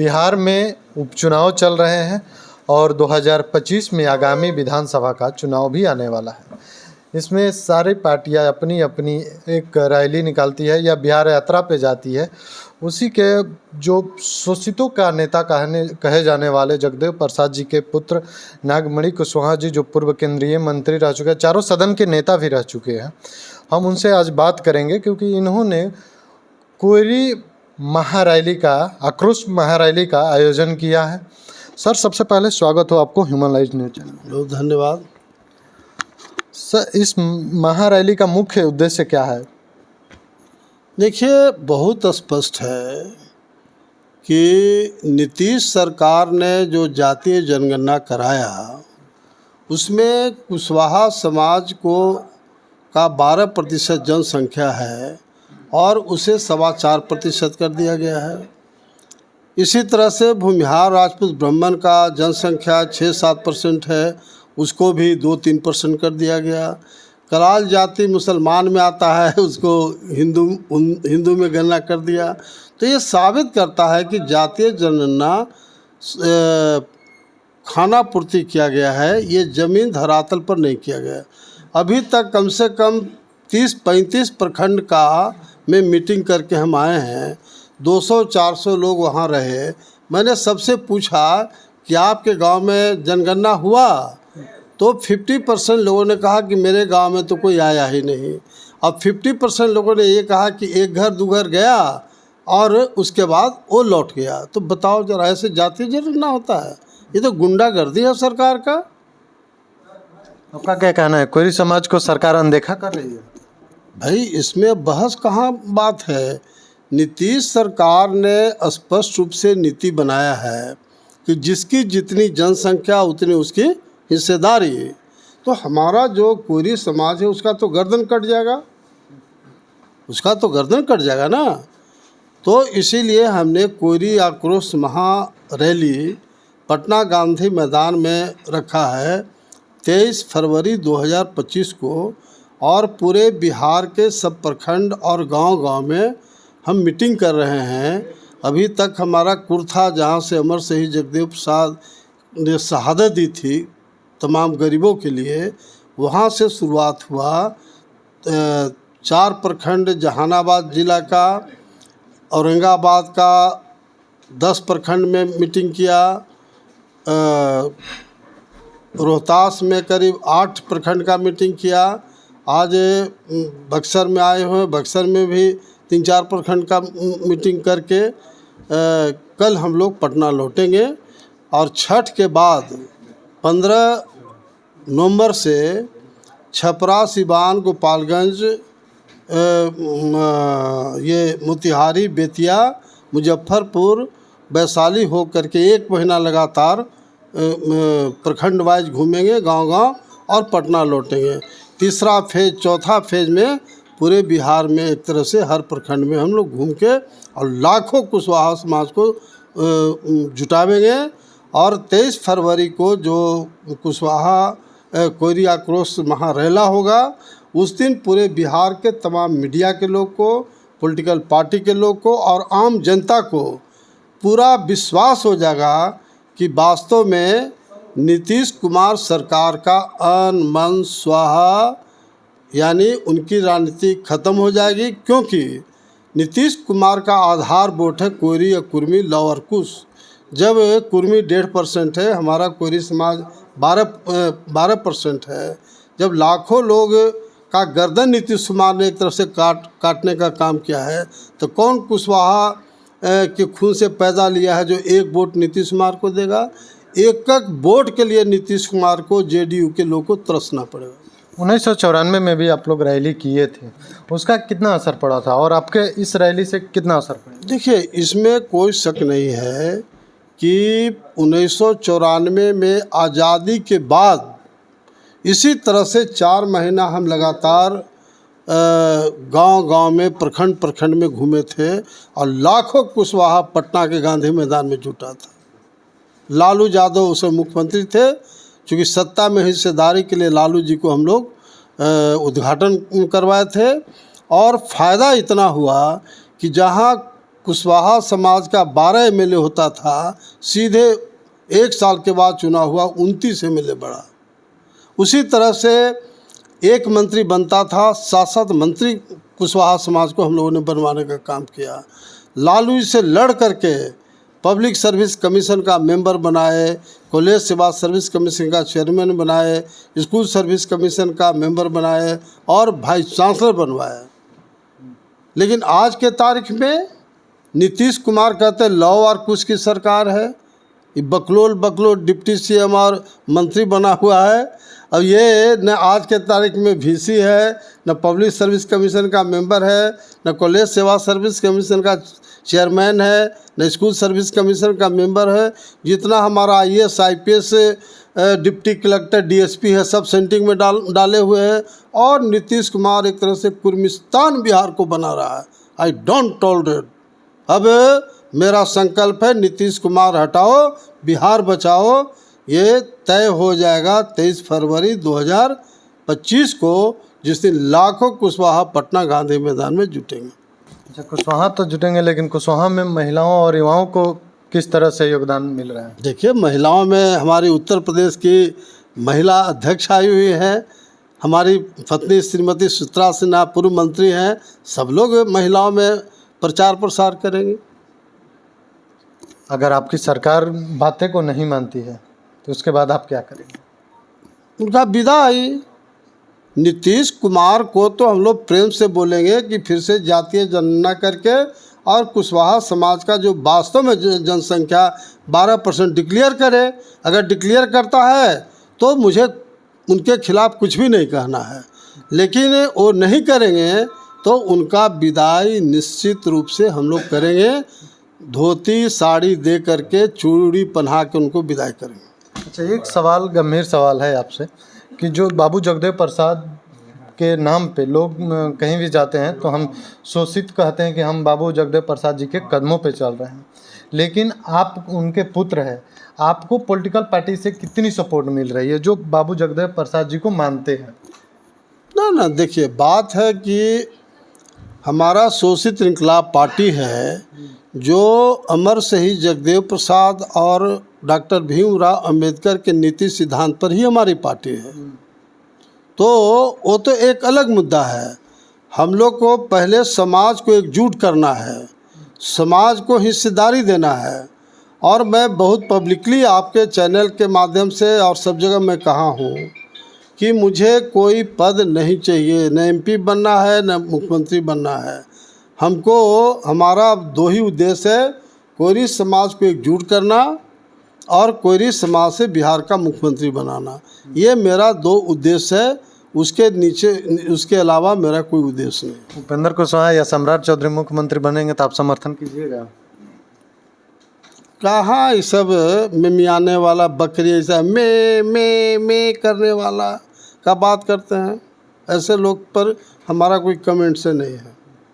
बिहार में उपचुनाव चल रहे हैं और 2025 में आगामी विधानसभा का चुनाव भी आने वाला है। इसमें सारी पार्टियां अपनी अपनी एक रैली निकालती है या बिहार यात्रा पे जाती है। उसी के जो शोषितों का नेता कहे जाने वाले जगदेव प्रसाद जी के पुत्र नागमणि कुशवाहा जी, जो पूर्व केंद्रीय मंत्री रह चुके हैं, चारों सदन के नेता भी रह चुके हैं, हम उनसे आज बात करेंगे क्योंकि इन्होंने कोयरी महारैली का, आक्रोश महारैली का आयोजन किया है। सर, सबसे पहले स्वागत हो आपको ह्यूमन राइट्स न्यूज़ चैनल। बहुत धन्यवाद सर, इस महारैली का मुख्य उद्देश्य क्या है? देखिए, बहुत स्पष्ट है कि नीतीश सरकार ने जो जातीय जनगणना कराया उसमें कुशवाहा समाज को का 12% जनसंख्या है और उसे 4.25% कर दिया गया है। इसी तरह से भूमिहार राजपूत ब्राह्मण का जनसंख्या 6-7% है, उसको भी 2-3% कर दिया गया। कराल जाति मुसलमान में आता है, उसको हिंदू में गणना कर दिया। तो ये साबित करता है कि जातीय जनगणना खाना पूर्ति किया गया है, ये ज़मीन धरातल पर नहीं किया गया। अभी तक कम से कम 30-35 प्रखंड का में मीटिंग करके हम आए हैं। 200-400 लोग वहाँ रहे। मैंने सबसे पूछा कि आपके गांव में जनगणना हुआ, तो 50% लोगों ने कहा कि मेरे गांव में तो कोई आया ही नहीं। अब 50% लोगों ने ये कहा कि एक घर दो घर गया और उसके बाद वो लौट गया। तो बताओ जरा, ऐसे जातीय जनगणना होता है? ये तो गुंडागर्दी है सरकार का। आपका क्या कहना है, कोयरी समाज को सरकार अनदेखा कर रही है? भाई, इसमें बहस कहाँ बात है। नीतीश सरकार ने स्पष्ट रूप से नीति बनाया है कि जिसकी जितनी जनसंख्या उतनी उसकी हिस्सेदारी। तो हमारा जो कोयरी समाज है उसका तो गर्दन कट जाएगा, उसका तो गर्दन कट जाएगा ना। तो इसीलिए हमने कोयरी आक्रोश महारैली पटना गांधी मैदान में रखा है 23 फरवरी 2025 को, और पूरे बिहार के सब प्रखंड और गांव-गांव में हम मीटिंग कर रहे हैं। अभी तक हमारा कुर्था, जहां से अमर शहीद जगदेव प्रसाद ने शहादत दी थी तमाम गरीबों के लिए, वहां से शुरुआत हुआ। 4 प्रखंड जहानाबाद ज़िला का, औरंगाबाद का 10 प्रखंड में मीटिंग किया, रोहतास में करीब 8 प्रखंड का मीटिंग किया। आज बक्सर में आए हुए, बक्सर में भी 3-4 प्रखंड का मीटिंग करके कल हम लोग पटना लौटेंगे। और छठ के बाद 15 नवंबर से छपरा, सिवान, गोपालगंज, ये मोतिहारी, बेतिया, मुजफ्फरपुर, वैशाली हो करके 1 महीना लगातार प्रखंड वाइज घूमेंगे गांव-गांव और पटना लौटेंगे। तीसरा फेज, चौथा फेज में पूरे बिहार में एक तरह से हर प्रखंड में हम लोग घूम के और लाखों कुशवाहा समाज को जुटावेंगे। और 23 फरवरी को जो कुशवाहा कोयरी आक्रोश महारैली होगा, उस दिन पूरे बिहार के तमाम मीडिया के लोग को, पॉलिटिकल पार्टी के लोग को और आम जनता को पूरा विश्वास हो जाएगा कि वास्तव में नीतीश कुमार सरकार का अन मन स्वाहा, यानी उनकी राजनीति खत्म हो जाएगी। क्योंकि नीतीश कुमार का आधार वोट है कोयरी या कुर्मी, लव और कुश। जब कुर्मी 1.5% है, हमारा कोयरी समाज 12% है। जब लाखों लोग का गर्दन नीतीश कुमार ने एक तरफ से काटने का काम किया है, तो कौन कुशवाहा के खून से पैदा लिया है जो एक वोट नीतीश कुमार को देगा? एक वोट के लिए नीतीश कुमार को, जेडीयू के लोग को तरसना पड़ेगा। 1994 में भी आप लोग रैली किए थे, उसका कितना असर पड़ा था और आपके इस रैली से कितना असर पड़ा? देखिए, इसमें कोई शक नहीं है कि 1994 में आज़ादी के बाद इसी तरह से 4 महीना हम लगातार गांव-गांव में, प्रखंड में घूमे थे और लाखों कुशवाहा पटना के गांधी मैदान में जुटा था। लालू यादव उस मुख्यमंत्री थे, चूँकि सत्ता में हिस्सेदारी के लिए लालू जी को हम लोग उद्घाटन करवाए थे। और फ़ायदा इतना हुआ कि जहाँ कुशवाहा समाज का 12 एमएलए होता था, सीधे 1 साल के बाद चुनाव हुआ 29 एमएलए बढ़ा। उसी तरह से एक मंत्री बनता था, 7-7 मंत्री कुशवाहा समाज को हम लोगों ने बनवाने का काम किया। लालू जी से लड़ करके पब्लिक सर्विस कमीशन का मेंबर बनाए, कॉलेज सेवा सर्विस कमीशन का चेयरमैन बनाए, स्कूल सर्विस कमीशन का मेंबर बनाए और वाइस चांसलर बनवाए। लेकिन आज के तारीख में नीतीश कुमार कहते हैं लौ और कुछ की सरकार है, ये बकलोल डिप्टी सीएम और मंत्री बना हुआ है। अब ये न आज के तारीख में वीसी है, न पब्लिक सर्विस कमीशन का मेंबर है, न कॉलेज सेवा सर्विस कमीशन का चेयरमैन है, न स्कूल सर्विस कमीशन का मेंबर है। जितना हमारा IAS IPS deputy collector DSP है, सब सेंटिंग में डाले हुए हैं। और नीतीश कुमार एक तरह से कुर्मिस्तान बिहार को बना रहा है। I don't tolerate. अब मेरा संकल्प है नीतीश कुमार हटाओ, बिहार बचाओ। ये तय हो जाएगा 23 फरवरी 2025 को, जिस दिन लाखों कुशवाहा पटना गांधी मैदान में जुटेंगे। अच्छा, कुशवाहा तो जुटेंगे, लेकिन कुशवाहा में महिलाओं और युवाओं को किस तरह से योगदान मिल रहा है? देखिए, महिलाओं में हमारी उत्तर प्रदेश की महिला अध्यक्ष आई हुई है, हमारी पत्नी श्रीमती सुचित्रा सिन्हा पूर्व मंत्री हैं। सब लोग महिलाओं में प्रचार प्रसार करेंगे। अगर आपकी सरकार बातें को नहीं मानती है तो उसके बाद आप क्या करेंगे? उनका विदाई। नीतीश कुमार को तो हम लोग प्रेम से बोलेंगे कि फिर से जातीय जनगणना करके और कुशवाहा समाज का जो वास्तव में जनसंख्या 12% डिक्लेयर करे। अगर डिक्लेयर करता है तो मुझे उनके खिलाफ कुछ भी नहीं कहना है, लेकिन वो नहीं करेंगे तो उनका विदाई निश्चित रूप से हम लोग करेंगे। धोती साड़ी दे करके, चूड़ी पहना के उनको विदाई करेंगे। अच्छा, एक सवाल, गंभीर सवाल है आपसे कि जो बाबू जगदेव प्रसाद के नाम पे लोग कहीं भी जाते हैं तो हम शोषित कहते हैं कि हम बाबू जगदेव प्रसाद जी के कदमों पे चल रहे हैं, लेकिन आप उनके पुत्र हैं। आपको पॉलिटिकल पार्टी से कितनी सपोर्ट मिल रही है जो बाबू जगदेव प्रसाद जी को मानते हैं? ना, देखिए, बात है कि हमारा शोषित इनकलाब पार्टी है, जो अमर शहीद जगदेव प्रसाद और डॉक्टर भीमराव अंबेडकर के नीति सिद्धांत पर ही हमारी पार्टी है। तो वो तो एक अलग मुद्दा है। हम लोग को पहले समाज को एकजुट करना है, समाज को हिस्सेदारी देना है। और मैं बहुत पब्लिकली आपके चैनल के माध्यम से और सब जगह मैं कहा हूँ कि मुझे कोई पद नहीं चाहिए, न MP बनना है, न मुख्यमंत्री बनना है। हमको हमारा 2 ही उद्देश्य है, कोयरी समाज को एकजुट करना और कोयरी समाज से बिहार का मुख्यमंत्री बनाना। ये मेरा 2 उद्देश्य है, उसके अलावा मेरा कोई उद्देश्य नहीं। उपेंद्र कुशवाहा या सम्राट चौधरी मुख्यमंत्री बनेंगे तो आप समर्थन कीजिएगा? कहाँ ये सब मिमियाने वाला, बकरी ऐसा मैं करने वाला का बात करते हैं। ऐसे लोग पर हमारा कोई कमेंट से नहीं है।